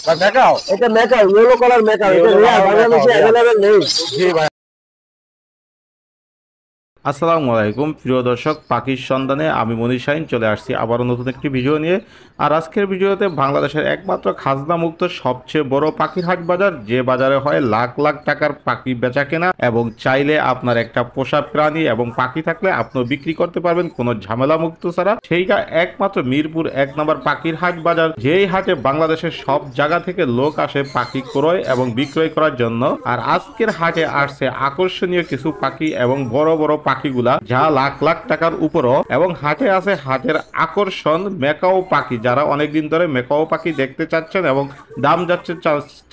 Macaw, এটা macaw, yellow colour macaw, এটা rare, বাংলাদেশে अवेलेबल নেই। জি ভাই। আসসালামু আলাইকুম প্রিয় দর্শক, পাখির সন্ধানে আমি মনির শাহিন চলে আসছি আবারও নতুন একটি ভিডিও নিয়ে। আর আজকের ভিডিওতে বাংলাদেশের একমাত্র খাজনা মুক্ত সবচেয়ে বড় পাখির হাট বাজার, যে বাজারে হয় লাখ লাখ টাকার পাখি বেচা কেনা, এবং চাইলে আপনার একটা পোষা প্রাণী এবং পাখি থাকলে আপনিও বিক্রি করতে পারবেন কোনো ঝামেলা মুক্ত ছাড়া। সেইটা একমাত্র মিরপুর 1 নম্বর পাখির হাট বাজার, যেই হাটে বাংলাদেশের সব জায়গা থেকে লোক আসে পাখি ক্রয় এবং বিক্রয় করার জন্য। আর আজকের হাটে আসছে আকর্ষণীয় কিছু পাখি এবং বড় বড় পাখিগুলা যা লাখ লাখ টাকার উপরও, এবং হাটে আছে হাটের আকর্ষণ মেকাও পাখি। যারা অনেকদিন ধরে মেকাও পাখি দেখতে চাচ্ছেন এবং দাম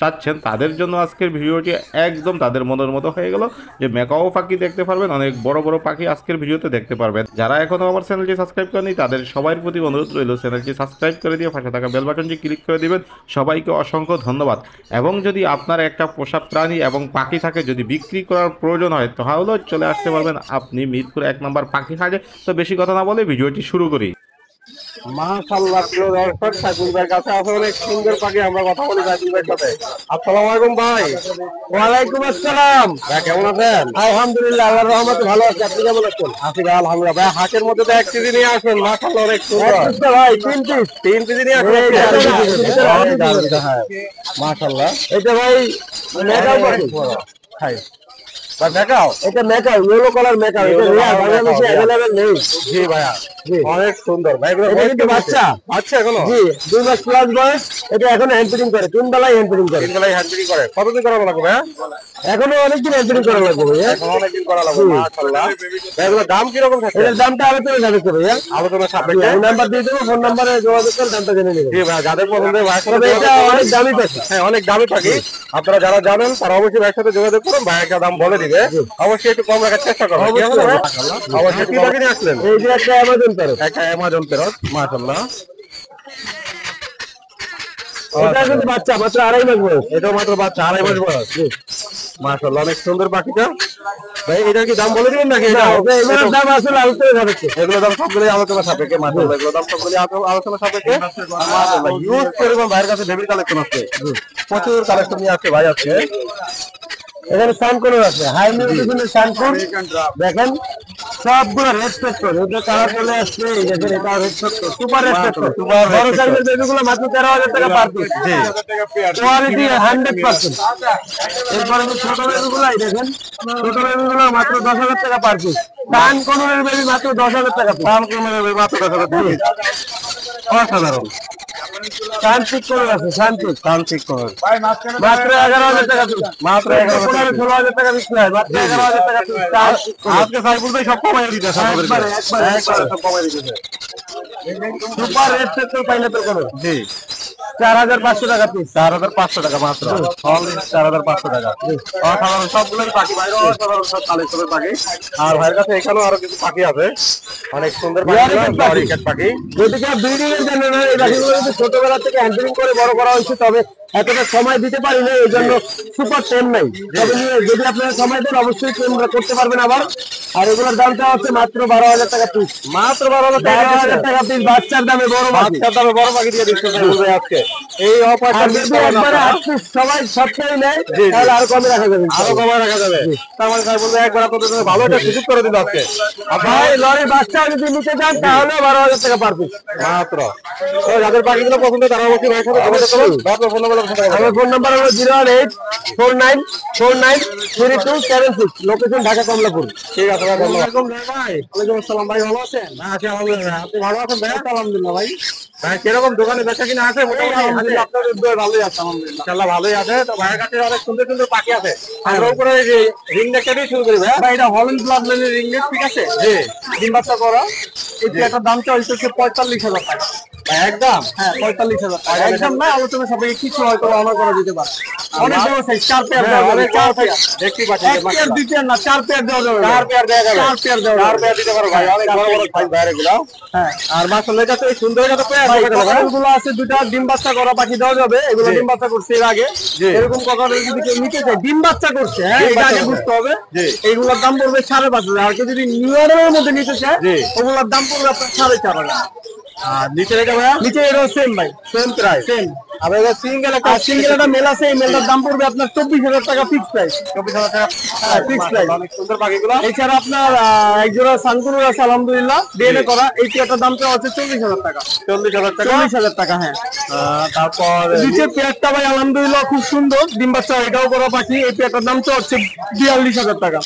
চাচ্ছেন তাদের জন্য আজকের ভিডিওটি একদম তাদের মনের মতো হয়ে গেল, যে মেকাও পাখি দেখতে পারবেন, অনেক বড় বড় পাখি আজকের ভিডিওতে দেখতে পারবেন। যারা এখনো আমার চ্যানেলটি সাবস্ক্রাইব করেনি তাদের সবার প্রতি অনুরোধ রইল চ্যানেলটি সাবস্ক্রাইব করে দিয়ে পাশে থাকা বেল বাটনটি ক্লিক করে দিবেন। সবাইকে অসংখ্য ধন্যবাদ। এবং যদি আপনার একটা পোষা প্রাণী এবং পাখি থাকে, যদি বিক্রি করার প্রয়োজন হয় তাহলেও চলে আসতে পারবেন আপনি মিরপুর 1 নম্বর পাখি হাটে। তো বেশি কথা না বলে ভিডিওটি শুরু করি। মাশাআল্লাহ, প্রিয় দর্শক, সাইফুল ভাইয়ের কাছে আছে অনেক সুন্দর পাখি। আমরা কথা বলি সাইফুল ভাইয়ের সাথে। আসসালামু আলাইকুম ভাই। ওয়ালাইকুম আসসালাম ভাই, কেমন আছেন? আলহামদুলিল্লাহ, আল্লাহর রহমতে ভালো আছি। আপনি কেমন আছেন? আছি ভাই, আলহামদুলিল্লাহ। ভাই হাটের মধ্যে তো এক কেজি নিয়ে আসেন, মাশাআল্লাহ অনেক সুন্দর ভাই। তিন কেজি নিয়ে আসেন। মাশাআল্লাহ, এটা ভাই মেকাও পাখি। হাই মেকাও, এটা মেকাও, ইয়েলো কালার মেকাও, এটা রেয়ার, বাংলাদেশে अवेलेबल নেই। জি ভাইয়া, অনেক সুন্দর ভাই। এটা কিন্তু বাচ্চা এখনো, জি 2 মাস প্লাস বয়স। এটা এখনো হ্যান্ড করে, 3 বেলায় হ্যান্ড করে, 3 বেলায় হ্যান্ড করে। কতদিন করা লাগবে ভাইয়া? এখনো অনেকদিন হ্যান্ড করা লাগবে ভাইয়া, এখনো অনেকদিন করা লাগবে। মাশাআল্লাহ। এগুলোর দাম কি রকম থাকে? এর দামটা আলোচনা সাপেক্ষে ভাইয়া, আলোচনা সাপেক্ষে। এই নাম্বার দিয়ে দেবো, ফোন নম্বরে যোগাযোগ করে দামটা জেনে নেবেন। জি ভাই, যাদের পছন্দ হয় ভাইয়ের সাথে। এটা অনেক দামি পাখি, হ্যাঁ অনেক দামি পাখি। আপনারা যারা জানেন তারা অবশ্যই ভাইয়ের সাথে যোগাযোগ করুন, ভাইয়ের দাম বলে দিবে। অবশ্যই একটু কম রাখার চেষ্টা করবেন। অবশ্যই কি পাখি নিয়ে আসলেন? এই যে একটা অ্যামাজন প্যারট, একটা অ্যামাজন প্যারট। মাশাআল্লাহ, এটা কিন্তু বাচ্চা, মাত্র 2.5 মাস বয়স। এটা মাত্র বাচ্চা, 2.5 মাস বয়স। মাশাআল্লাহ, অনেক সুন্দর পাখিটা। ভাই এটার কি দাম বলে দিবেন নাকি? এগুলোর দাম আসলে আলোচনা সাপেক্ষে, এগুলোর দাম সবগুলোই আলোচনা সাপেক্ষে। মাশাআল্লাহ, এগুলোর দাম সবগুলোই আলোচনা সাপেক্ষে। মাশাআল্লাহ, ইউজ পরিমাণ ভাইয়ের কাছে বেবি কালেকশন আছে, প্রচুর কালেকশন নিয়ে আসছে ভাই আজকে। এখানে সানকুন আছে, হাই মিউটেশনের সানকুন দেখেন, সবগুলো রেড ফ্যাক্টর। এটা কালার চলে আসছে, এই দেখেন, এটা red factor, super red factor. বড় সাইজের বেবিগুলো মাত্র 13,000 টাকা পার পিস। জি, কোয়ালিটি 100%। এরপরে ছোট বেবিগুলো দেখেন, ছোট বেবিগুলো মাত্র 10,000 টাকা পার পিস। সানকুনের বেবি মাত্র 10,000 টাকা পিস। সানকুনের বেবি মাত্র 10,000 টাকা পিস। অসাধারণ। শান্তিক করে আছে, শান্তিক করে মাত্র 11,000 টাকা পিস। মাত্র 16,000 টাকা পিস নয়, মাত্র 11,000 টাকা পিস। আজকে সাইফুল ভাই সব কমাই দিতেছে, একবারে সব কমাই দিতেছে। Super red factor pineapple colour, জি 4,500 টাকা পিস। 4,500 টাকা মাত্র, অনলি 4,500 টাকা। অসাধারণ সবগুলোই পাখি ভাই, অসাধারণ সব কালেকশনের পাখি। আর ভাইয়ের কাছে এখানেও আরো কিছু পাখি আছে, অনেক সুন্দর পাখি। যেদিকে ব্রিডিং এর জন্য না, এই পাখিগুলো কিন্তু ছোটবেলা থেকে হ্যান্ডলিং করে বড় করা হয়েছে, তবে এতটা সময় দিতে পারি না, এই জন্য সুপার টেম নাই। তবে যদি আপনারা সময় দেন অবশ্যই টেম করতে পারবেন আবার। আর এগুলোর দামটা হচ্ছে মাত্র 12,000 টাকা পিস। মাত্র 12,000 টাকা পিস, বাচ্চার দামে বড় পাখি দিয়ে দিচ্ছে আজকে। এই অফারটা একবারে 8 পিস সবাই সবটাই নেয়, তাহলে আরো কমে রাখা যাবে, আরো কমে রাখা যাবে। তার মানে স্যার বলতে একবার আপনাদের ভালো একটা সুযোগ করে দিল আজকে। ভাই লরি বাচ্চা যদি নিতে চান তাহলে 12,000 টাকা পার পিস মাত্র। তো যাদের পাখিগুলো পছন্দ তারা অবশ্যই ভাইয়ের সাথে যোগাযোগ করুন। আপনার ফোন নাম্বার বলুন। আমার ফোন নাম্বার হলো 01849493276, লোকেশন ঢাকা কমলাপুর। ঠিক আছে ভাই, ধন্যবাদ। ভাই ওয়ালাইকুম আসসালাম। ভাই ভালো আছেন? আছি আলহামদুলিল্লাহ। আপনি ভালো আছেন ভাই? আলহামদুলিল্লাহ ভাই। ভাই কিরকম দোকানে বেচা কিনা আছে? মোটামুটি আলহামদুলিল্লাহ, আপনাদের দোয়া ভালোই আছে আলহামদুলিল্লাহ। ইনশাআল্লাহ ভালোই আছে। তো ভাইয়ের কাছে অনেক সুন্দর সুন্দর পাখি আছে। আমরা উপরে এই যে রিং নেকটা দিয়ে শুরু করি ভাই। ভাই এটা হল্যান্ড ব্লাড লাইনের রিং নেক, ঠিক আছে? জি, ডিম বাচ্চা করা। এটা দাম চাইছে 45,000 টাকা একদম। হ্যাঁ 45,000 টাকা একদম। না আলোচনা সাপেক্ষে কিছু হয়তো অনার করা যেতে পারে। অনেক বড় সাইজ, 4 পেয়ার দেওয়া যাবে। 4 পেয়ার দেখতে পাচ্ছেন, 1 পেয়ার 2 পেয়ার না, 4 পেয়ার দেওয়া যাবে। 4 পেয়ার দেওয়া যাবে, 4 পেয়ার দেওয়া যাবে। 4 পেয়ার দিতে পারো ভাই, অনেক বড় বড় সাইজ বাইরে এগুলো। হ্যাঁ, আর মাশাআল্লাহ এটা তো সুন্দর একটা পেয়ার এগুলো আছে। দুটো ডিম বাচ্চা করা পাখি দেওয়া যাবে। এগুলো ডিম বাচ্চা করছে এর আগে। এরকম কখনো যদি কেউ নিতে চায়, ডিম বাচ্চা করছে, হ্যাঁ এটা আগে বুঝতে হবে। এইগুলোর দাম পড়বে 5,500। আর কেউ যদি নিউ ইয়ারের মধ্যে নিতে চায়, ওগুলোর দাম পড়বে আপনার 4,500। আর নিচে এটা ভাইয়া নিচে এটাও সেম ভাই, সেম প্রাইস সেম। আবার এটা সিঙ্গেল একটা আর সিঙ্গেল একটা মেল আছে, এই মেলটার দাম পড়বে আপনার 24,000 টাকা ফিক্স প্রাইস। 24,000 টাকা ফিক্স প্রাইস। অনেক সুন্দর পাখিগুলো। এছাড়া আপনার এক জোড়া সানকুনুর আছে আলহামদুলিল্লাহ, ডিএনএ করা, এই পেয়ারটার দাম চাওয়া হচ্ছে 40,000 টাকা। 40,000 টাকা 40,000 টাকা, হ্যাঁ। তারপর নিচের পেয়ারটা ভাই আলহামদুলিল্লাহ খুব সুন্দর, ডিম বাচ্চা এটাও করা পাখি, এই পেয়ারটার দাম চাওয়া হচ্ছে 42,000 টাকা।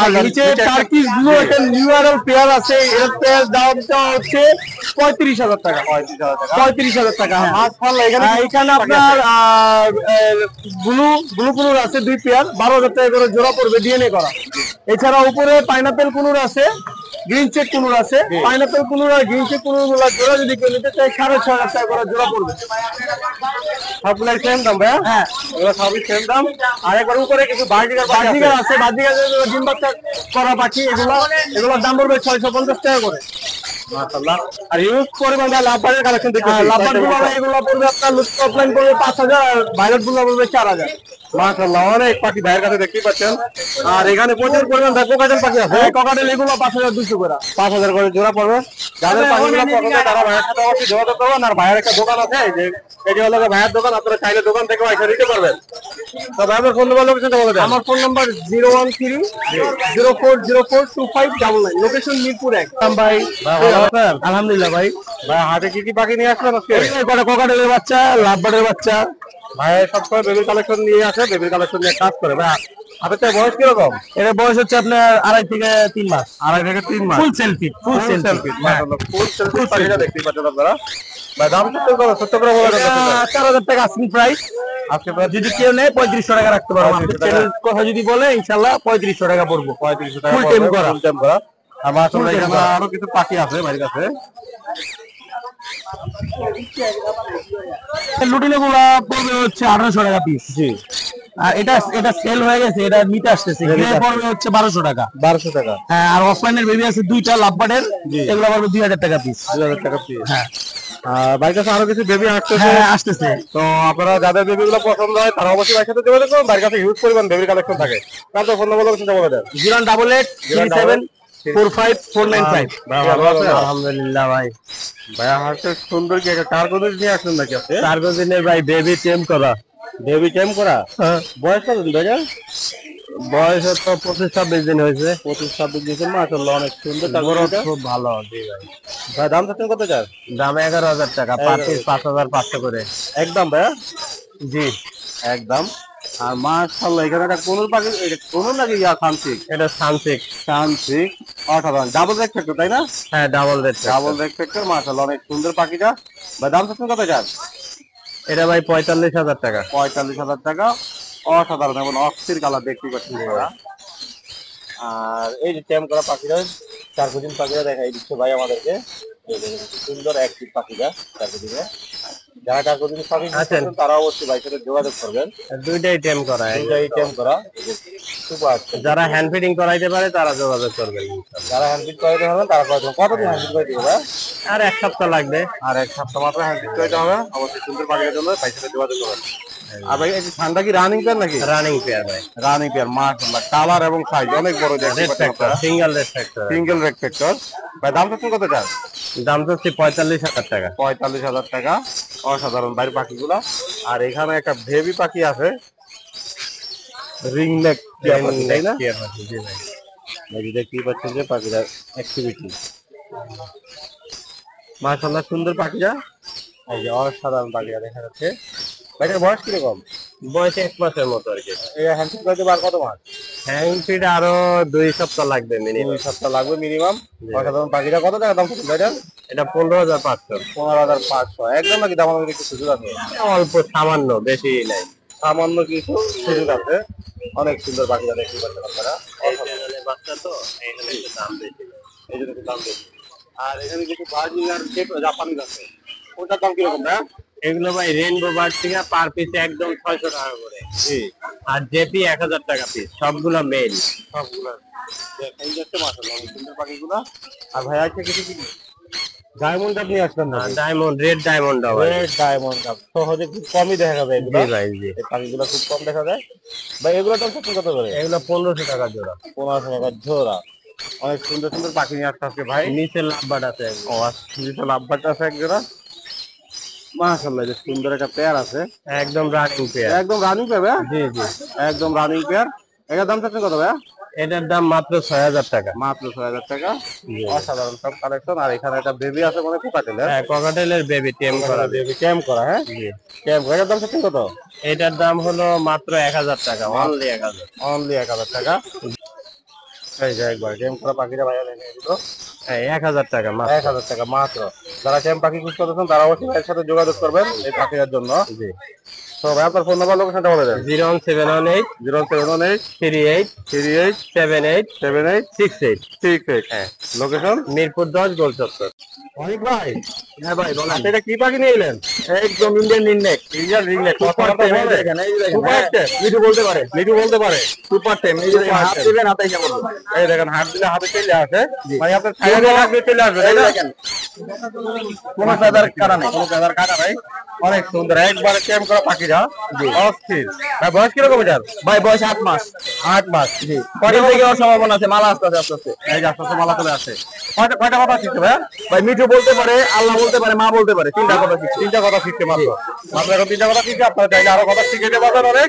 আর নিচে টার্কিশ ব্লু একটা নিউ অ্যারাল পেয়ার আছে, এর পেয়ার দাম চাওয়া হচ্ছে 35,000 টাকা। 35,000 টাকা, হ্যাঁ। মাশাআল্লাহ এখানে আপনার ব্লু কুনুর আছে 2 পেয়ার, 12,000 টাকা করে জোড়া পড়বে, ডিএনএ করা। এছাড়া উপরে পাইনাপেল কুনুর আছে, গ্রিন চেক কুনুর আছে। পাইনাপেল কুনুর আর গ্রিন চেক কুনুর গুলা জোড়া যদি কেউ নিতে চায় 6,500 টাকা করে জোড়া পড়বে। সবগুলাই সেম দাম ভাইয়া? হ্যাঁ, এগুলো সবই সেম দাম। আর একবার উপরে কিছু বার্জিকার বাজিগার আছে, বাজিগার ডিম বাচ্চা করা পাখি, এগুলোর দাম পড়বে 650 টাকা করে। মাশাআল্লাহ। আর হিউজ পরিমাণ লাভবারের কালেকশন দেখতে লাভবান গুলো এগুলো পড়বে আপনার লুট অফলাইন পড়বে 5,000, আর ভাইরাল গুলো পড়বে 4,000। মাশাআল্লাহ অনেক পাখি ভাইয়ের কাছে দেখতেই পাচ্ছেন। আর এখানে প্রচুর পরিমাণ কোকাটেল পাখি আছে। ককাটেল এগুলো 5,200 করে। 5,000 করে জোড়া পড়বে। যাদের পাখিগুলো পছন্দ তারা ভাইয়ের সাথে অবশ্যই যোগাযোগ করবেন। আর ভাইয়ের একটা দোকান আছে, এই যে এটি হলো ভাইয়ের দোকান, আপনারা চাইলে দোকান থেকে এসে নিতে পারবেন। তো ভাইয়ের ফোন নাম্বার লোকেশনটা বলে দেন। আমার ফোন নাম্বার 01304042599, লোকেশন মিরপুর 1। ভাই ভালো আছেন? আলহামদুলিল্লাহ ভাই। ভাই হাতে কি পাখি নিয়ে আসলেন আজকে? ককাটেলের বাচ্চা, লাভবার্ডের বাচ্চা। ভাই সবসময় বেবির কালেকশন নিয়ে আসে, বেবির কালেকশন নিয়ে কাজ করে। ভাই হাতের বয়স কিরকম? এর বয়স হচ্ছে আপনার 2.5 থেকে 3 মাস। 2.5 থেকে 3 মাস। ফুল সেলফি, ফুল সেলফি। মাশাআল্লাহ ফুল সেলফি পাখিটা দেখতেই পাচ্ছেন আপনারা। ভাই দাম সত্য করে বলে দেন। 4,000 টাকা আস্কিং প্রাইস। আজকে যদি কেউ নেয় 3500 টাকা রাখতে পারবো। 3500 টাকা। চ্যানেল কথা যদি বলে ইনশাআল্লাহ 3500 টাকা পড়বো। 3500 টাকা ফুল টাইম করা। ফুল টাইম করা। আর মাশাআল্লাহ Full time এখানে করা। আরো কিছু পাখি আছে ভাইয়ের কাছে। লুটিনো গুলা পড়বে হচ্ছে 1800 টাকা পিস। জি। আর এটা সেল হয়ে গেছে, এটা নিতে আসতেছে, নিতে এটা পড়বে হচ্ছে 1200 টাকা। 1200 টাকা। হ্যাঁ, আর অফলাইনের বেবি আছে 2টা লাভবার্ডের, জি। এগুলো পড়বে 2000 টাকা পিস। 2000 টাকা পিস। হ্যাঁ, আর ভাইয়ের কাছে আরো কিছু বেবি আসতেছে। হ্যাঁ আসতেছে। তো আপনারা যাদের বেবিগুলো পছন্দ হয় তারা অবশ্যই ভাইয়ের সাথে যোগাযোগ করুন। ভাইয়ের কাছে হিউজ পরিমাণ বেবির কালেকশন থাকে। তারপর ফোন নাম্বার লোকেশনটা বলে দেন। 08837495495। ভাই ভালো আছেন? আলহামদুলিল্লাহ ভাই। ভাইয়া হাতের সুন্দর কি একটা কার্গো নিয়ে আসলেন নাকি আপনি? 4 দিনের ভাই বেবি টেম করা। বেবি টাইম করা। বয়স কত দিন ভাইয়া? বয়স তো 25-26 দিন হয়েছে। 25-26 দিন। মাশাআল্লাহ অনেক সুন্দর। গ্রোথ খুব ভালো। জি ভাই। ভাই দাম চাচ্ছেন কত চার? দাম 11,000 টাকা, পার পিস 5,500 করে। একদম ভাইয়া? জি, একদম। আর মাশাআল্লাহ এখানে একটা কোনুর পাখি, এটা কোনুর নাকি সানসিক? এটা সানসিক। সানসিক অসাধারণ। ডাবল রেড ফ্যাক্টর তাই না? হ্যাঁ, double red. Double red factor. মাশাআল্লাহ অনেক সুন্দর পাখিটা। ভাই দাম চাচ্ছেন কত চার? এটা ভাই 45,000 টাকা। 45,000 টাকা। অসাধারণ এবং অস্থির কালার দেখতেই পাচ্ছেন আপনারা। আর এই যে টেম করা পাখিরা, চারকুদিন পাখিরা দেখাই দিচ্ছে ভাই আমাদেরকে। এই যে সুন্দর অ্যাক্টিভ পাখিরা চারকুদিনে। যারা চারকুদিন পাখি আছেন তারা অবশ্যই ভাইয়ের সাথে যোগাযোগ করবেন। দুইটাই টেম করা। দুইটাই টেম করা। সুপার। যারা হ্যান্ড ফিডিং করাইতে পারে তারা যোগাযোগ করবেন। যারা হ্যান্ডপিক করাইতে হবে তারা করাইতে হবে। কতদিন হ্যান্ডপিক করাইতে হবে? আর 1 সপ্তাহ লাগবে। আর 1 সপ্তাহ মাত্র হ্যান্ডপিক করাইতে হবে। অবশ্যই সুন্দর পাখির জন্য ভাইয়ের সাথে যোগাযোগ করবেন। আর ভাই এই যে ঠান্ডা কি রানিং পেয়ার নাকি? রানিং পেয়ার ভাই। Running pair. মাশাআল্লাহ কালার এবং সাইজ অনেক বড় দেখতে রেড পাচ্ছেন ফ্যাক্টর, আপনারা। Single red factor. Single red factor. ভাই দাম চাচ্ছেন কত চান? দাম তো 45,000 টাকা। 45,000 টাকা। অসাধারণ বাইরের পাখিগুলা। আর এখানে একটা বেবি পাখি আছে, রিং নেক তাই না? জি ভাই। এই যে দেখতেই পাচ্ছেন যে পাখিটার অ্যাক্টিভিটি। মাশাআল্লাহ সুন্দর পাখিটা। এই যে অসাধারণ পাখিটা দেখা যাচ্ছে। ভাইটার বয়স কিরকম? বয়স 1 মাসের মতো আর কি। এই হ্যান্ডপিক করতে বার কত মাস? হ্যাং ফিড আরো 2 সপ্তাহ লাগবে মিনিমাম। 2 সপ্তাহ লাগবে মিনিমাম। অসাধারণ পাখিটা কত টাকা দাম পড়ছে ভাইটার? এটা 15,500। 15,500। একদম নাকি দাম আমাদের একটু সুযোগ আছে? অল্প সামান্য, বেশি নাই। সামান্য কিছু সুযোগ আছে। অনেক সুন্দর পাখিটা দেখতে পাচ্ছেন আপনারা। বাচ্চা তো এখানে একটু দাম বেশি। এই জন্য একটু দাম বেশি। আর এখানে কিছু বার্জিয়ান জাপানিজ আছে, ওটার দাম কিরকম ভাইয়া? এগুলো ভাই রেইনবো বার্ড থেকে পার পিস একদম 600 টাকা করে। জি। আর জেপি 1000 টাকা পিস, সবগুলো মেল। সবগুলো দেখাই যাচ্ছে মাশাআল্লাহ অনেক সুন্দর পাখিগুলো। আর ভাইয়া আছে কিছু কি ডায়মন্ড আপনি আসবেন না? Diamond, red diamond red diamond cup সহজে খুব কমই দেখা যাবে এগুলো। জি ভাই, জি। এই পাখিগুলো খুব কম দেখা যায়। ভাই এগুলো দাম কত করে? এগুলো 1500 টাকা জোড়া। 1500 টাকা জোড়া। অনেক সুন্দর সুন্দর পাখি নিয়ে আসছে আজকে ভাই। নিচে লাভবাট আছে ও আচ্ছা, নিচে লাভবার্ড আছে এক জোড়া। মাশাআল্লাহ, যে সুন্দর একটা পেয়ার আছে, একদম রানিং পেয়ার। একদম রানিং পেয়ার। জি জি, একদম রানিং পেয়ার। এটার দাম চাচ্ছেন কত ভাইয়া? এটার দাম মাত্র 6000 টাকা। মাত্র 6000 টাকা। অসাধারণ সব কালেকশন। আর এখানে একটা বেবি আছে মানে কোকাটেলের। হ্যাঁ, ককাটেলের বেবি টেম করা। বেবি ক্যাম্প করা, হ্যাঁ জি, ক্যাম্প। এটার দাম চাচ্ছেন কত? এটার দাম হলো মাত্র 1000 টাকা, অনলি 1000। অনলি 1000 টাকা। এই যে একবার ক্যাম্প করা পাখিটা ভাইয়া দেখে এগুলো হ্যাঁ, 1000 টাকা মাত্র। 1000 টাকা মাত্র। যারা ক্যাম্প পাখি খুঁজতে চাচ্ছেন তারা অবশ্যই ভাইয়ের সাথে যোগাযোগ করবেন এই পাখিটার জন্য। জি, তো ভাই আপনার ফোন নাম্বার লোকেশনটা বলে দেন। 01718 0718 38 38 78 78 68। 68। হ্যাঁ, লোকেশন মিরপুর 10 গোল চত্বর। অনেক ভাই। হ্যাঁ ভাই বলেন। আচ্ছা, এটা কি পাখি নিয়ে এলেন? একদম Indian ringneck. Indian ringneck. Super টেম, এই দেখেন, এই দেখেন। সুপার হ্যাঁ, টেম। মিঠু বলতে পারে। মিঠু বলতে পারে। সুপার টেম, এই যে দেখেন, সুপার হাত টেম। দিবেন হাতে এসে পড়বে। এই দেখেন, হাত দিলে হাতে চলে আসে। জি। মানে আপনার ছায়া হাত দিয়ে চলে আসবে, তাই এই না? দেখেন, কোনো ফেদার কাটা নেই। কোনো ফেদার কাটা নাই। অনেক সুন্দর একবারে ক্যাম্প করা পাখিরা। অস্থির। ভাই বয়স কিরকম এটার? ভাই বয়স 8 মাস। 8 মাস। জি, কয়টা থেকে ওর সম্ভাবনা আছে, মালা আস্তে আস্তে আস্তে। এই যে আস্তে আস্তে মালা চলে আসে। কয়টা কথা শিখছে ভাই? ভাই মিঠু বলতে পারে, আল্লাহ বলতে পারে, মা বলতে পারে, তিনটা কথা শিখছে। 3টা কথা শিখছে মাত্র। মাত্র এখন 3টা কথা শিখছে। আপনারা চাইলে আরো কথা শিখে নিতে পারবেন অনেক।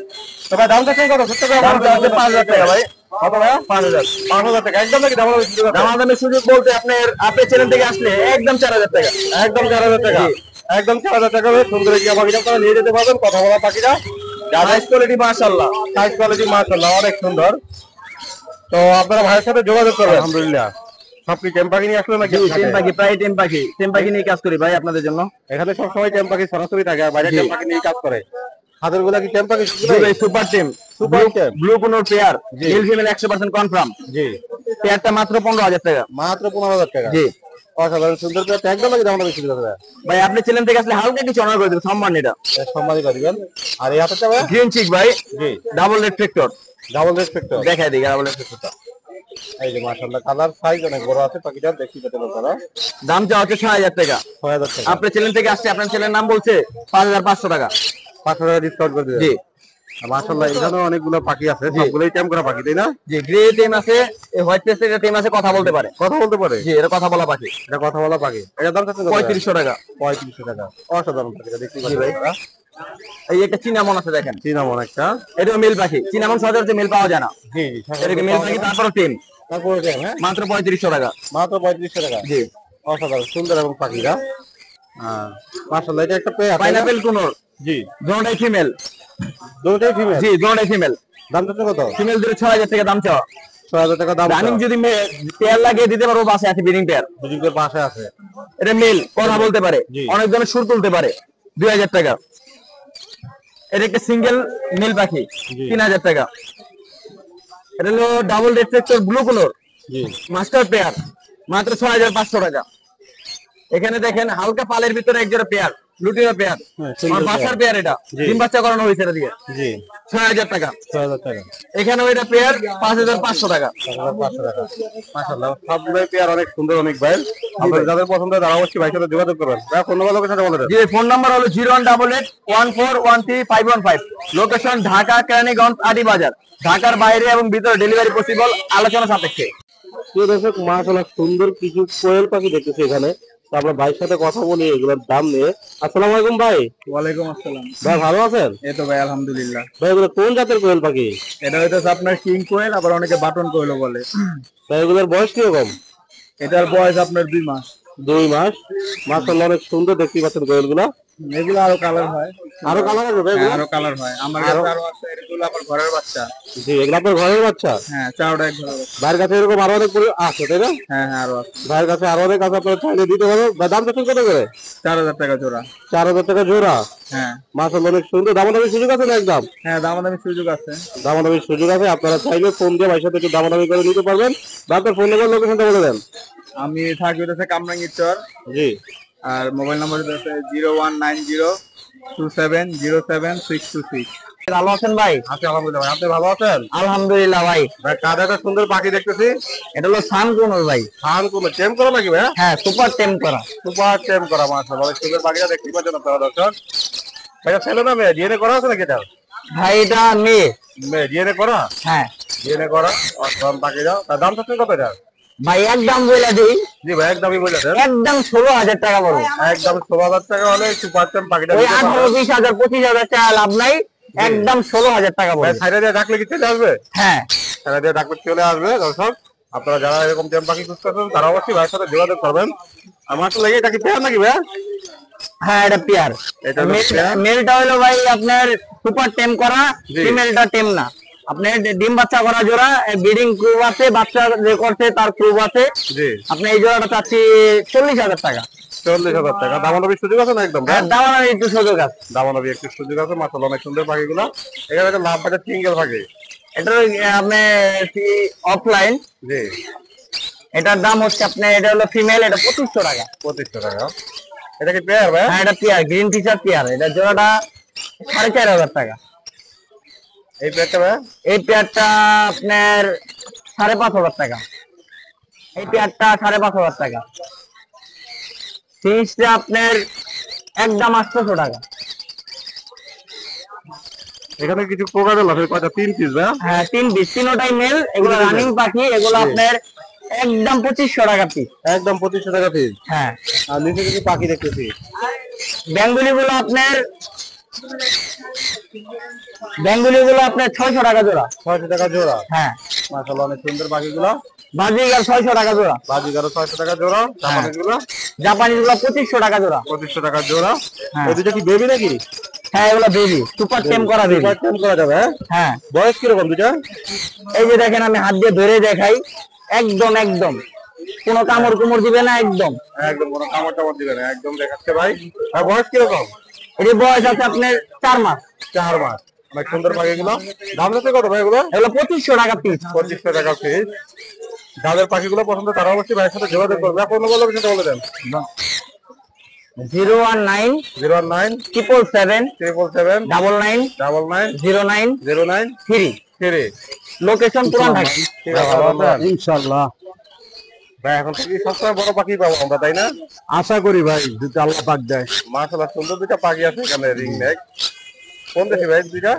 তো ভাই দামটা কেমন কত? সত্য করে দাম চাচ্ছে 5000 টাকা ভাই। কত ভাইয়া? 5000। 5000 টাকা। একদম নাকি দাম হবে? দামাদামি সুযোগ বলতে আপনার চ্যানেল থেকে আসলে একদম 4000 টাকা। একদম 4000 টাকা। একদম 4000 টাকা হলে সুন্দর এই পাখিটা আপনারা নিয়ে যেতে পারবেন। কথা বলা পাখিটা সাইজ কোয়ালিটি মাশাআল্লাহ। সাইজ কোয়ালিটি মাশাআল্লাহ অনেক সুন্দর। তো আপনারা ভাইয়ের সাথে যোগাযোগ করবেন। আলহামদুলিল্লাহ। সব কি টেম পাখি নিয়ে আসলো নাকি? জি, টেম পাখি, প্রায় টেম পাখি। টেম পাখি নিয়ে কাজ করি ভাই আপনাদের জন্য। এখানে সব সময় টেম পাখি সরাসরি থাকে, আর বাইরে জি। টেম পাখি নিয়ে কাজ করে। হাতের গুলা কি টেম পাখি? জি ভাই, super tame, super tame. Blue conure pair, জি। Male female 100% confirm. জি, পেয়ারটা মাত্র 15000 টাকা। মাত্র 15000 টাকা। জি অসাধারণ সুন্দর করে একদম নাকি দাম বেশি দিতে ভাই, আপনি চ্যানেল থেকে আসলে হালকা কিছু অনার করে দেবেন, সম্মান এটা। সম্মানিত দিবেন। আর এই হাতেরটা ভাই? গ্রিন চিক ভাই, জি, ডাবল রেফ্লেক্টর। Double respect. দেখাই দিই ডাবল রেফ্লেক্টরটা। এই যে মাশাআল্লাহ, কালার সাইজ অনেক বড় আছে পাখিটা, দেখতে পেতেন আপনারা। দাম চাওয়া হচ্ছে 6000 টাকা। 6000 টাকা। আপনার চ্যানেল থেকে আসছে, আপনার চ্যানেলের নাম বলছে 5500 টাকা। 500 টাকা ডিসকাউন্ট করে দিবেন। জি মাশাআল্লাহ, এখানেও অনেকগুলো পাখি আছে, সবগুলোই টেম করা পাখি, তাই না? জি, গ্রে টেম আছে, এই হোয়াইট পেস্টের টেম আছে, কথা বলতে পারে। কথা বলতে পারে। জি, এটা কথা বলা পাখি। এটা কথা বলা পাখি। এটার দাম চাচ্ছেন কত? 3500 টাকা। 3500 টাকা। অসাধারণ পাখিটা, দেখতে জি ভাই। পাচ্ছেন। এই একটা চিনামন আছে দেখেন, চিনামন একটা। এটাও মেল পাখি। চিনামন সচরাচর মেল পাওয়া যায় না, জি জি, এটাকে মেল পাখি, তারপরে টেম। তারপরে টেম, হ্যাঁ মাত্র 3500 টাকা। মাত্র 3500 টাকা। জি, অসাধারণ সুন্দর এবং পাখিরা। মাশাআল্লাহ, এটা একটা পেয়ার। পাইনাপেল কোনোর, জি, দুটোটাই ফিমেল। দুটোই ফিমেল। জি, দুটোটাই ফিমেল। দাম চাচ্ছেন কত? ফিমেল দুটো 6000 টাকা দাম চাওয়া। 6000 টাকা দাম। রানিং যদি পেয়ার লাগিয়ে দিতে পারবো, বাসে আছে ব্রিডিং পেয়ার। বুঝিকের পাশে আছে। এটা মেল, কথা বলতে পারে, জি। অনেক ধরনের সুর তুলতে পারে। 2000 টাকা। এটা একটা সিঙ্গেল মেল পাখি, জি। 3000 টাকা। এটা হলো ডাবল রেফ্লেক্টর ব্লু কালার জি, মাস্টার পেয়ার, মাত্র 6500 টাকা। এখানে দেখেন হালকা পালের ভিতরে এক জোড়া পেয়ার, লুটিনো পেয়ার, হ্যাঁ, আমার single বাসার pair। পেয়ার। এটা জি। ডিম বাচ্চা করানো হয়েছে এটা দিয়ে। জি, 6000 টাকা। 6000 টাকা। এখানেও এটা পেয়ার 5500 টাকা। 5500 টাকা। মাশাআল্লাহ, সবগুলোই পেয়ার অনেক সুন্দর, অনেক ভাই। আপনাদের যাদের পছন্দ হয় তারা অবশ্যই ভাইয়ের সাথে যোগাযোগ করবেন। ভাই ফোন নাম্বার লোকেশনটা বলে দেন। জি, ফোন নাম্বার হলো 01881413515। লোকেশন ঢাকা কেরানীগঞ্জ আদি বাজার। ঢাকার বাইরে এবং ভিতরে ডেলিভারি পসিবল, আলোচনা সাপেক্ষে। প্রিয় দর্শক, মাশাআল্লাহ সুন্দর কিছু কোয়েল পাখি দেখতেছি এখানে। তো আমরা ভাইয়ের সাথে কথা বলি এগুলোর দাম নিয়ে। আসসালামু আলাইকুম ভাই। ওয়ালাইকুম আসসালাম। ভাই ভালো আছেন? এই তো ভাই, আলহামদুলিল্লাহ। ভাই এগুলো কোন জাতের কোয়েল পাখি? এটা হইতেছে আপনার কিং কোয়েল, আবার অনেকে বাটন কোয়েলও বলে। ভাই এগুলোর বয়স কিরকম? এটার বয়স আপনার 2 মাস। 2 মাস। মাশাআল্লাহ, অনেক সুন্দর দেখতে পাচ্ছেন কোয়েল গুলা। এগুলো আরো কালার হয়। আরো কালার আছে ভাই এগুলো? আরো কালার হয়, আমার কাছে আরো আছে। এগুলো আমার ঘরের বাচ্চা। জি, এগুলো আপনার ঘরের বাচ্চা? হ্যাঁ, চারটা এক ঘরের বাচ্চা। ভাইয়ের কাছে এরকম আরো অনেক আছে, তাই না? হ্যাঁ হ্যাঁ, আরো আছে। ভাইয়ের কাছে আরো অনেক আছে, আপনারা চাইলে দিতে পারবেন। ভাই দাম চাচ্ছেন কত করে? 4000 টাকা জোড়া। 4000 টাকা জোড়া। হ্যাঁ মাশাআল্লাহ, অনেক সুন্দর। দামাদামির সুযোগ আছে না? একদম হ্যাঁ, দামাদামি সুযোগ আছে। দামাদামির সুযোগ আছে। আপনারা চাইলে ফোন দিয়ে ভাইয়ের সাথে একটু দামাদামি করে নিতে পারবেন। আপনার ফোন নাম্বার লোকেশনটা বলে দেন। আমি থাকি হচ্ছে কামরাঙ্গীর চর, জি, আর মোবাইল নাম্বার হচ্ছে 01902707626। ভালো আছেন ভাই? আচ্ছা, আলহামদুলিল্লাহ। ভাই আপনি ভালো আছেন? আলহামদুলিল্লাহ ভাই। ভাই কাঁধে একটা সুন্দর পাখি দেখতেছি। এটা হলো সান কোনোর ভাই। খান কোন টেম করা নাকি ভাই? হ্যাঁ, সুপার টেম করা। সুপার টেম করা। মাশাআল্লাহ, অনেক সুন্দর পাখিটা দেখতে পাচ্ছেন আপনারা দর্শক। ভাইয়া ছেলে না মেয়ে? ডিএনএ করা আছে নাকি এটা? ভাই এটা মেয়ে। মেয়ে, ডিএনএ করা? হ্যাঁ, ডিএনএ করা। অসাধারণ পাখিটা। তার দাম চাচ্ছেন কত এটা? ভাই একদম বলে দিই। জি ভাই একদমই বলে দেন। একদম 16,000 টাকা পড়বে। একদম 16,000 টাকা হলে সুপার টেম পাখিটা ওই 18, 20,000, 25,000 টাকা লাভ নাই, একদম 16,000 টাকা ভাই পড়বে। সাইডে দিয়ে ডাকলে কি চলে আসবে? হ্যাঁ সাইডে দিয়ে ডাকলে চলে আসবে। দর্শক আপনারা যারা এরকম টেম পাখি খুঁজতেছেন তারা অবশ্যই ভাইয়ের সাথে যোগাযোগ করবেন। আমার তো লাগে এটা কি পেয়ার নাকি ভাই? হ্যাঁ এটা পেয়ার। এটা হলো পেয়ার। মেলটা হলো ভাই আপনার সুপার টেম করা, জি। ফিমেলটা টেম না। আপনার ডিম বাচ্চা করা জোড়া, ব্রিডিং ক্রুব আছে, বাচ্চা যে করছে তার ক্রুব আছে। জি আপনি এই জোড়াটা চাচ্ছি 40,000 টাকা। 40,000 টাকা। দামানবি সুযোগ আছে না একদম? হ্যাঁ দামানোর একটু সুযোগ আছে। দামানবি একটু সুযোগ আছে। মাশাআল্লাহ অনেক সুন্দর পাখিগুলো। এখানে একটা লাভ পাখি সিঙ্গেল পাখি। এটা আপনি অফলাইন, জি এটার দাম হচ্ছে আপনার, এটা হলো ফিমেল, এটা 2500 টাকা। 2500 টাকা। এটা কি পেয়ার ভাই? হ্যাঁ এটা পেয়ার, গ্রিন ফিচার পেয়ার। এটা জোড়াটা 4,500 টাকা। এই পেয়ারটা ভাই? এই পেয়ারটা আপনার 5,500 টাকা। এই পেয়ারটা 5,500 টাকা। ফিক্সটা আপনার একদম 800 টাকা। এখানে কিছু প্রকারের আছে কয়টা? 3 পিস ভাই? হ্যাঁ 3 পিস, তিনটাই মেল। এগুলো তিনটাই রানিং male। পাখি, এগুলো জি। আপনার একদম 2500 টাকা পিস। একদম 2500 টাকা পিস। হ্যাঁ আর নিচে কিছু পাখি দেখতেছি। বেঙ্গলি গুলো আপনার 600 টাকা জোড়া। 600 টাকা জোড়া। হ্যাঁ মাশাআল্লাহ অনেক সুন্দর পাখিগুলো। বাজিগার 600 টাকা জোড়া। বাজিগারও 600 টাকা জোড়া। জাপানিগুলো জাপানিজ গুলো 2500 টাকা জোড়া। 2500 টাকা জোড়া। হ্যাঁ। এই দুটো কি বেবি নাকি? হ্যাঁ এগুলো বেবি, সুপার টেম করা বেবি। সুপার টেম করা যাবে? হ্যাঁ? হ্যাঁ বয়স কিরকম দুটা? এই যে দেখেন, আমি হাত দিয়ে ধরে দেখাই, একদম একদম কোনো কামড় কুমড় দিবে না, একদম। একদম কোনো কামড় টামড় দিবে না, একদম দেখাচ্ছে ভাই। আর বয়স কিরকম? এর বয়স আছে আপনার 4 মাস। 4 মাস। অনেক সুন্দর পাখিগুলো। দাম যাচ্ছে কত ভাই এগুলো? এগুলো 2500 টাকা পিস। 2500 টাকা পিস। যাদের পাখিগুলো পছন্দ তারা অবশ্যই ভাইয়ের সাথে যোগাযোগ করবে। ফোন নম্বর লোকেশনটা বলে দেন। 019 019 777 777 99 99 09 09 3। 3। লোকেশন পুরান ঢাকা। ঠিক আছে ভালো আছেন? ইনশাআল্লাহ ভাই এখন থেকে সবসময় বড় পাখি পাবো আমরা, তাই না? আশা করি ভাই, যদি আল্লাহ পাক দেয়। মাশাআল্লাহ সুন্দর দুইটা পাখি আছে এখানে, রিং নেক। কোন দেশি ভাই দুইটা?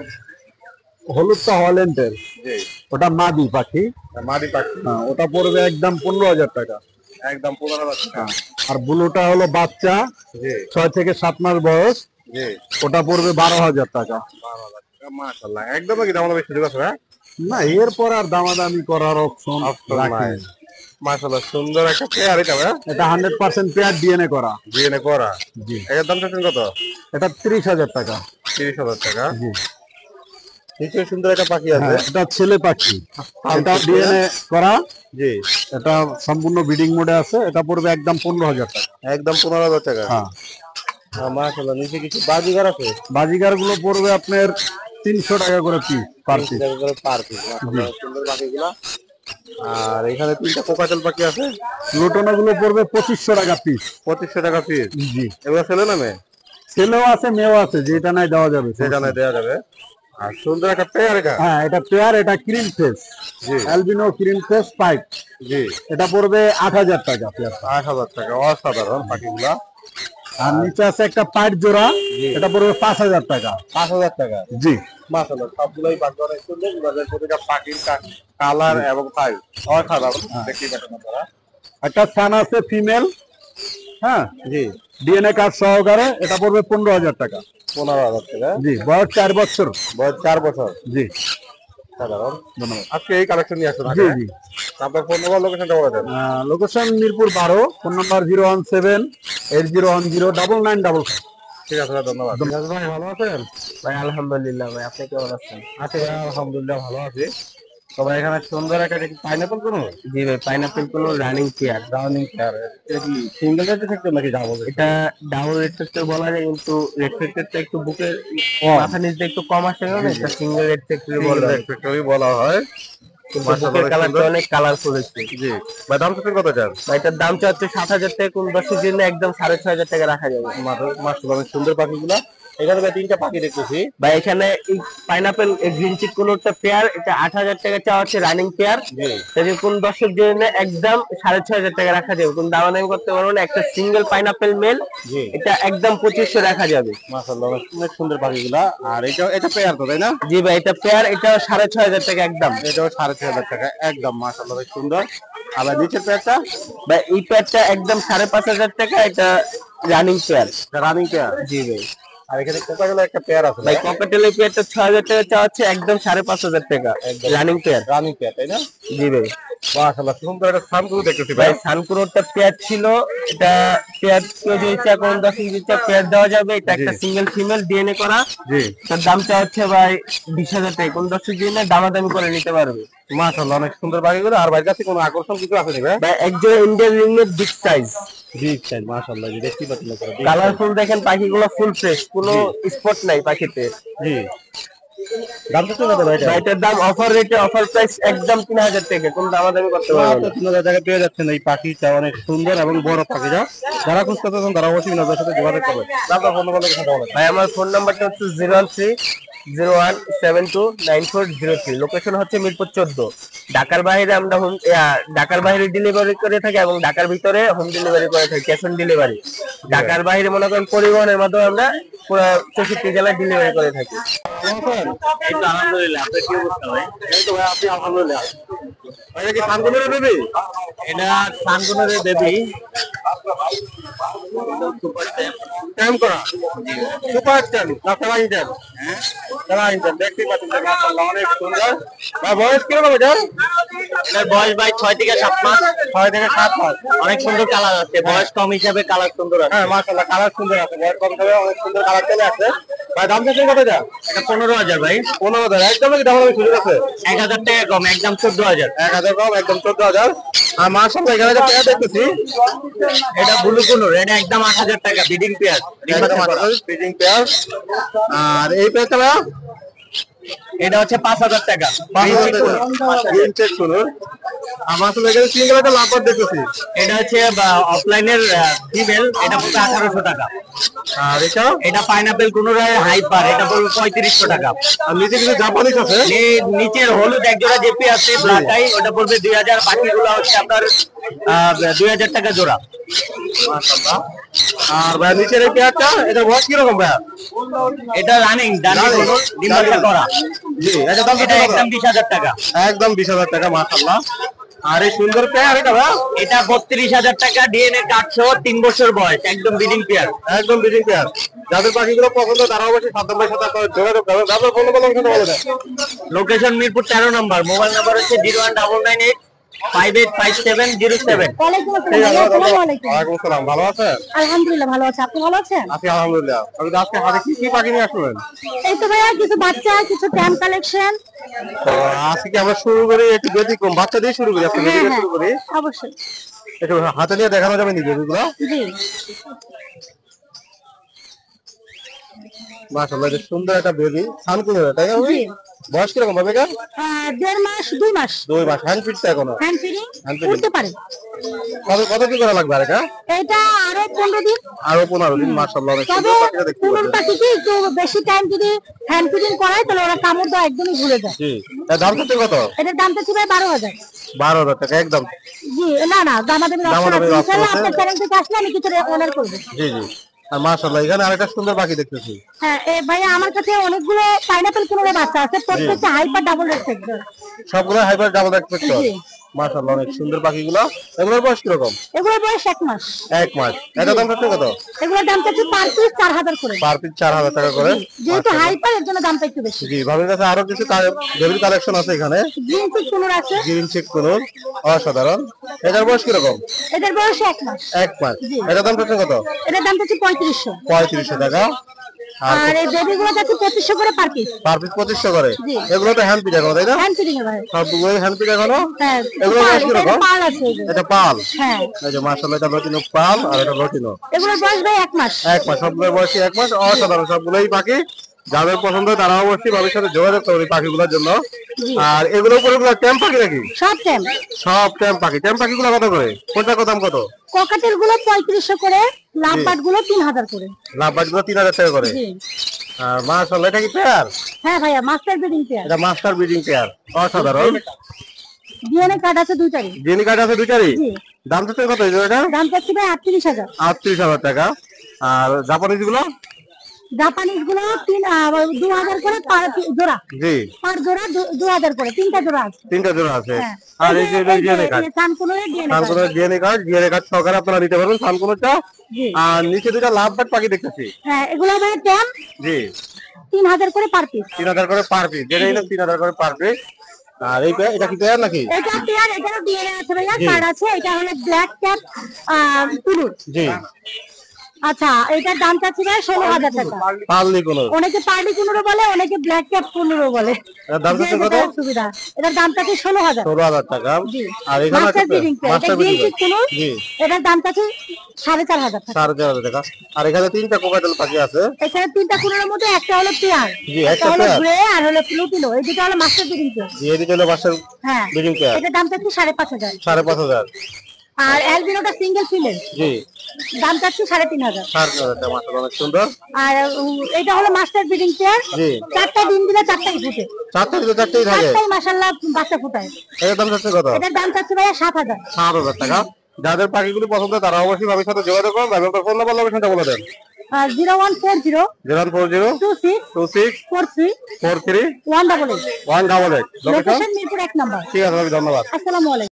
হলুদটা হল্যান্ডের, জি ওটা মাদি পাখি। মাদি পাখি। হ্যাঁ ওটা পড়বে একদম 15,000 টাকা। একদম 15,000 টাকা। আর ব্লুটা হলো বাচ্চা, জি 6 থেকে 7 মাস বয়স, জি ওটা পড়বে 12,000 টাকা। 12,000 টাকা। মাশাআল্লাহ একদম কি দাম বেশি সুযোগ আছে ভাই? না এরপর আর দামাদামি করার অপশন রাখি। মাশাআল্লাহ সুন্দর একটা পেয়ার এটা ভাই। এটা 100% পেয়ার ডিএনএ করা। ডিএনএ করা। জি এর দাম চাচ্ছেন কত? এটা 30,000 টাকা। 30,000 টাকা। জি নিচে সুন্দর একটা পাখি আছে। হ্যাঁ, এটা ছেলে পাখি, এটা ডিএনএ করা। জি এটা সম্পূর্ণ ব্রিডিং মোডে আছে। এটা পড়বে একদম 15,000 টাকা। একদম 15,000 টাকা। হ্যাঁ মাশাআল্লাহ নিচে কিছু বাজিগার আছে। বাজিগার গুলো পড়বে আপনার 300 টাকা করে পিস পার পিস। 30 টাকা করে পার পিস। মাশাআল্লাহ সুন্দর পাখিগুলো। আর এখানে তিনটা কোকাটেল পাখি আছে। লুটনা গুলো পড়বে 2500 টাকা পিস। 2500 টাকা পিস। জি এগুলো ছেলে নামে? ছেলেও আছে মেয়েও আছে, যেটা নাই দেওয়া যাবে। সেটা না দেওয়া যাবে। আর সুন্দর একটা পেয়ার এটা। হ্যাঁ এটা পেয়ার, এটা ক্রিম ফেস, জি অ্যালবিনো ক্রিম ফেস পাইপ। জি এটা পড়বে 8,000 টাকা পেয়ার। 8,000 টাকা। অসাধারণ পাখিগুলা। আর নিচে আছে একটা পাইপ জোড়া, এটা পড়বে 5,000 টাকা। 5,000 টাকা। জি মাশাআল্লাহ সবগুলোই পাখি অনেক সুন্দর। বাজার প্রতিটা পাখির কালার এবং সাইজ অসাধারণ। দেখতেই পাচ্ছেন আপনারা। একটা সান আছে ফিমেল, হ্যাঁ জি ডিএনএ কার্ড সহকারে, এটা পড়বে 15,000 টাকা। 15,000 টাকা। জি বয়স 4 বছর। বয়স 4 বছর। জি সাধারণ। ধন্যবাদ। আজকে এই কালেকশন নিয়ে আসুন। জি জি আপনার ফোন নম্বর লোকেশনটা বলে দেন। Location Mirpur 12, phone number 01780109955। ঠিক আছে ভাই, ধন্যবাদ। ঠিক আছে ভাই, ভালো আছেন? ভাই আলহামদুলিল্লাহ। ভাই আপনি কেমন আছেন? আছি ভাই, আলহামদুলিল্লাহ ভালো আছি। তবে এখানে সুন্দর একটা পাইনাপল কোন জি ভাই পাইনাপল কোন রানিং চেয়ার। Rounding chair. এটা কি সিঙ্গেল রেট সেক্টর নাকি ডাবল? এটা ডাবল রেড সেক্টর বলা যায়, কিন্তু রেড সেক্টরটা একটু বুকের মাথা নিচে একটু কম আসে কারণে এটা সিঙ্গেল রেড সেক্টর বলা হয়। সেক্টরই বলা হয়। কিন্তু বুকের কালারটা অনেক কালারফুল হচ্ছে। জি ভাই, দাম কত চান? ভাই এটার দাম চাচ্ছে 7,000 টাকা, কোন দর্শকের জন্য একদম 6,500 টাকা রাখা যাবে। মাশাআল্লাহ অনেক সুন্দর পাখিগুলা। এখানে ভাই তিনটা পাখি দেখতেছি। ভাই এখানে এই পাইনাপল গ্রিন চিক কোনটা পেয়ার, এটা 8,000 টাকা চাওয়া হচ্ছে রানিং পেয়ার। জি যদি কোন দর্শকের জন্য একদম 6,500 টাকা রাখা যাবে, কোন দামাদামি করতে পারবো না। একটা সিঙ্গেল পাইনাপল মেল, জি এটা একদম 2500 রাখা যাবে। মাশাআল্লাহ অনেক সুন্দর পাখিগুলা। আর এটা পেয়ার তো, তাই না? জি ভাই এটা পেয়ার, এটা 6,500 টাকা একদম। এটাও 6,500 টাকা একদম। মাশাআল্লাহ অনেক সুন্দর। আবার নিচের পেয়ারটা ভাই এই পেয়ারটা একদম 5,500 টাকা, এটা রানিং পেয়ার। Running pair. জি ভাই। আর এখানে কোকাকোলা একটা পেয়ার আছে ভাই ককাটেলের পেয়ারটা 6,000 টাকা চাওয়া হচ্ছে, একদম 5,500 টাকা রানিং পেয়ার। রানিং পেয়ার তাই না? জি ভাই। মাশাআল্লাহ সুন্দর একটা সানকুনো দেখতেছি ভাই ভাই। সানকুনোরটা পেয়ার ছিল, এটা পেয়ার কেউ যদি ইচ্ছা করেন 10 ইঞ্চি পেয়ার দেওয়া যাবে। এটা একটা সিঙ্গেল ফিমেল ডিএনএ করা। জি তার দামটা হচ্ছে ভাই 20,000 টাকা। কোন দর্শক যদি না দামাদামি করে নিতে পারবে। মাশাআল্লাহ অনেক সুন্দর পাখিগুলো। আর ভাই কাছে কোনো আকর্ষণ কিছু আছে নাকি ভাই? ভাই একজন ইন্ডিয়ান রিংনেট বিগ সাইজ, বিগ সাইজ মাশাআল্লাহ, যে দেখতে পাচ্ছেন আপনারা। কালারফুল দেখেন পাখিগুলো, ফুল ফ্রেশ, কোনো স্পট নাই পাখিতে। জি দাম কত কত ভাই? এটার দাম অফার রেটে, অফার প্রাইস একদম 3,000 টাকা। কোন দামাদামি করতে পারবে না। 3,000 টাকা পেয়ে যাচ্ছেন এই পাখিটা। অনেক সুন্দর এবং বড় পাখিটা। যারা খুঁজতে চান তারা অবশ্যই নজর সাথে যোগাযোগ করবেন। তারপর ফোন নাম্বার কথা বলেন ভাই আমার ফোন নাম্বারটা হচ্ছে 01301729403। লোকেশন হচ্ছে মিরপুর 14। ঢাকার বাইরে আমরা ঢাকার বাইরে ডেলিভারি করে থাকি এবং ঢাকার ভিতরে হোম ডেলিভারি করে থাকি, ক্যাশ অন ডেলিভারি। ঢাকার বাইরে মনে করেন পরিবহনের মাধ্যমে আমরা পুরো 64 জেলায় ডেলিভারি করে থাকি। এই তো আলহামদুলিল্লাহ। আপনার কি অবস্থা ভাই? এই তো ভাই আপনি আলহামদুলিল্লাহ। ভাই কি সানকুনোর বেবি? এটা সানকুনোরের বেবি, টাইম করা সুপার টেন না সারা ইন্টার? হ্যাঁ সারা ইন্টার। দেখতে পাচ্ছেন মাশাআল্লাহ অনেক সুন্দর। ভাই বয়স কিরকম এটা? এটার বয়স ভাই 6 থেকে 7 মাস। 6 থেকে 7 মাস। অনেক সুন্দর কালার আছে, বয়স কম হিসাবে কালার সুন্দর আছে। হ্যাঁ মাশাআল্লাহ কালার সুন্দর আছে। বয়স কম হবে, অনেক সুন্দর কালার চলে আসছে। ভাই দাম কত কত এটা? এটা 15,000 ভাই। 15,000 একদম কি দাম হবে সুযোগ আছে? 1,000 টাকা কম, একদম 14,000। 1000 কম একদম 14,000। আর মাশাআল্লাহ এখানে যে পেয়ার দেখতেছি এটা ব্লু কুনুর, এটা একদম 8,000 টাকা বিডিং পেয়ার। Feeding pair. আর এই পেয়ারটা ভাই এটা হচ্ছে 5,000 টাকা। গ্রিন চেক করুন। আমার তো এখানে সিঙ্গেল একটা লাভ দেখতেছি। এটা হচ্ছে অফলাইনের ফিমেল, এটা পড়বে 1,800 টাকা। আর এটা এটা পাইনাপেল কুনুর হাইপার, এটা পড়বে 3,500 টাকা। আর নিচে কিছু জাপানিজ আছে। নিচের হলুদ একজোড়া জেপি আছে ব্ল্যাক আই, ওটা পড়বে 2,000। বাকিগুলো হচ্ছে আপনার 2,000 টাকা জোড়া। মাশাআল্লাহ। আর ভাই নিচের এই পেয়ারটা এটা বয়স কি রকম ভাই? এটা রানিং ডানি কুনুর, ডিম বাচ্চা করা। জি এটা দাম এটা একদম 20,000 টাকা। একদম 20,000 টাকা মাশাআল্লাহ। আর এই সুন্দর পেয়ার এটা ভাই এটা 32,000 টাকা, ডিএনএ কাটছো, 3 বছর বয়স, একদম বিডিং পেয়ার। একদম বিডিং পেয়ার। যাদের পাখিগুলো পছন্দ তারা অবশ্যই সাদ্দাম ভাইয়ের সাথে আপনারা যোগাযোগ করবেন। তারপর ফোন নাম্বার কথা বলে দেন। লোকেশন মিরপুর 13 নম্বর, মোবাইল নাম্বার হচ্ছে 01998585707। ওয়ালাইকুম ঠিক আছে, আসসালাম। আসসালামু আলাইকুম। ওয়ালাইকুম আসসালাম। ভালো আছেন? আলহামদুলিল্লাহ ভালো আছে, আপনি ভালো আছেন? আছি আলহামদুলিল্লাহ। আমি আজকে হাতে কি কি পাখি নিয়ে আসলেন? এই তো ভাইয়া কিছু বাচ্চা, কিছু ট্যাম কালেকশন। তো আজকে কি আমরা শুরু করি একটু ব্যতিক্রম, বাচ্চা দিয়ে শুরু করি। আপনি হ্যাঁ বেবি হ্যাঁ শুরু করি। অবশ্যই। একটু হাতে নিয়ে দেখানো যাবে নি বেবিগুলো? জি মাশাআল্লাহ এটা সুন্দর একটা বেবি সানকুনোর, তাই না? জি। বয়স কিরকম হবে এটা? 1.5 মাস 2 মাস 2 মাস। হ্যান্ড ফিটটা এখনো? Hand feeding Hand feeding। করতে পারে। কত কি করা লাগবে আর এটা? এটা আরো 15 দিন। আরো 15 দিন। মাশাআল্লাহ অনেক তবে সুন্দর পাখিটা দেখতে কোন পাচ্ছেন। পাখি কি একটু বেশি টাইম যদি হ্যান্ড ফিডিং করায় তাহলে ওরা কামড় দেওয়া একদমই ভুলে যায়। জি এর দাম কত? এটার দামটা ছিল 12,000। 12,000 টাকা একদম। জি না না দামাদামি অপশন দামাদামি আছে। option ইনশাআল্লাহ আছে। আপনার চ্যানেল থেকে আসলে আমি কিছু অনার করব। জি জি। আর মাশাআল্লাহ এখানে আরেকটা সুন্দর পাখি দেখতেছি। হ্যাঁ ভাইয়া আমার কাছে অনেকগুলো পাইনাপেল কুনুরের বাচ্চা আছে, প্রত্যেকটা হাইপার ডাবল রেড সেক্টর। সবগুলো হাইপার ডাবল এক্সপেক্টর। জি। মাশাআল্লাহ অনেক সুন্দর পাখিগুলো। এগুলোর বয়স কিরকম? এগুলোর বয়স 1 মাস। 1 মাস। এটা দাম কত? এগুলোর দামটা হচ্ছে পার পিস 4,000 করে। পার পিস 4,000 টাকা করে। যেহেতু হাইপার এর জন্য দামটা একটু বেশি। জি ভাবির কাছে আরো কিছু বেবির কালেকশন আছে এখানে। গ্রিন চিক কুনুর আছে, গ্রিন চেক কোন অসাধারণ। এটার বয়স কিরকম? এটার বয়স 1 মাস। 1 মাস। জি। এটা দাম কত? এটার দামটা হচ্ছে 3500। 3500 টাকা। আর আর এই বেবিগুলো যাচ্ছে 2500 করে পার পিস। পার পিস 2500 করে। জি। এগুলো তো হ্যান্ড পিট এখনো, তাই না? হ্যান্ড ফিডিং এ ভাই। সবগুলো হ্যান্ড পিট এখনো। হ্যাঁ এগুলো পাল, বয়স কিরকম? এটা পাল আছে এগুলো। এটা পাল। হ্যাঁ এই যে মাশাআল্লাহ এটা লটিনো পাল আর এটা লটিনো। এগুলোর বয়স ভাই 1 মাস। 1 মাস। সবগুলোর বয়স 1 মাস। অসাধারণ সবগুলোই পাখি। যাদের পছন্দ তারা অবশ্যই ভাবির সাথে যোগাযোগ করবে পাখিগুলোর জন্য। জি। আর এগুলোর উপরে এগুলো ট্যাম পাখি নাকি? সব ট্যাম। সব ট্যাম পাখি। ট্যাম পাখিগুলো কত করে? কোনটা কত দাম কত? ককাটেল গুলো 3500 করে, লাভবার্ড গুলো 3000 করে। লাভবার্ডগুলো 3000 টাকা করে। জি আর মাশাআল্লাহ এটা কি পেয়ার? হ্যাঁ ভাইয়া মাস্টার ব্রিডিং পেয়ার। এটা মাস্টার ব্রিডিং পেয়ার। অসাধারণ। ডিএনএ কার্ড আছে দুইটারই। জেনি কার্ড আছে দুইটারই। জি দাম তো কত এটা? দাম চাচ্ছি ভাই 38,000। 38,000 টাকা। আর জাপানিজ গুলো? জাপানিজ গুলো 2000 করে পার জোড়া, জি পার জোড়া 2000 করে, 3টা জোড়া আছে। 3টা জোড়া আছে। হ্যাঁ। আর এই যে DNA card, sun conure DNA sun conure DNA card সহকারে আপনারা নিতে পারবেন সানকুনোরটা। জি। আর নিচে দুটো লাভবার্ড পাখি দেখতেছি। হ্যাঁ, এগুলো ভাই ট্যাম জি 3000 করে পার পিস। 3000 করে পার পিস, যেটা নিলাম 3000 করে পার পিস। আর এই এটা কি পেয়ার নাকি? এটা পেয়ার, এটারও ডিএনএ আছে ভাইয়া, জি। কার্ড আছে। এটা হলো ব্ল্যাক ক্যাপ কুনুর। জি আচ্ছা, এটার দাম চাচ্ছি ভাই 16000 টাকা। পারলি কোনো অনেকে পার্টি কুনুরও বলে, অনেকে ব্ল্যাক ক্যাপ কুনুরও বলে। এটার দাম যে হচ্ছে কত? যেটার সুবিধা। এটার দাম চাচ্ছি 16000। 16000 টাকা। জি। আর এখানে মাস্টার আছে ব্রিডিং পেয়ার, এটা মাস্টার গ্রিন ব্রিডিং। চিক কুনুর। জি এটার দাম চাচ্ছি 4500 টাকা। 4500 টাকা। আর এখানে 3টা কোকাটেল পাখি আছে। এখানে 3টা কুনুরের মধ্যে একটা হলো পেয়ার, জি, একটা একটা হলো পেয়ার। গ্রে আর হলো প্লুটিনো। এই দুটো হলো মাস্টার ব্রিডিং পেয়ার। জি এই দুটো হলো মাস্টার হ্যাঁ, ব্রিডিং পেয়ার। এটার দাম চাচ্ছি 5500। 5500। আর অ্যালবিনোটা সিঙ্গেল ফিমেল, জি দাম চাচ্ছি 3500। 4500 টাকা। মাশাআল্লাহ অনেক সুন্দর। আর এটা হলো মাস্টার ব্রিডিং পেয়ার। জি 4টা ডিম দিলে 4টাই ফুটে, 4টা দিলে 4টাই থাকে। 4টাই মাশাআল্লাহ বাচ্চা ফুটায়। এটার দাম হচ্ছে কত? এটার দাম চাচ্ছি ভাইয়া 7000। 7000 টাকা। যাদের পাখিগুলি পছন্দ তারা অবশ্যই ভাবির সাথে যোগাযোগ করুন। ভাই আপনার ফোন নাম্বার লোকেশনটা বলে দেন। 0140 0140 26 26 43 43 188। 188 লোকেশন। Location Mirpur 1 number. ঠিক আছে ভাবি, ধন্যবাদ। আসসালামু আলাইকুম।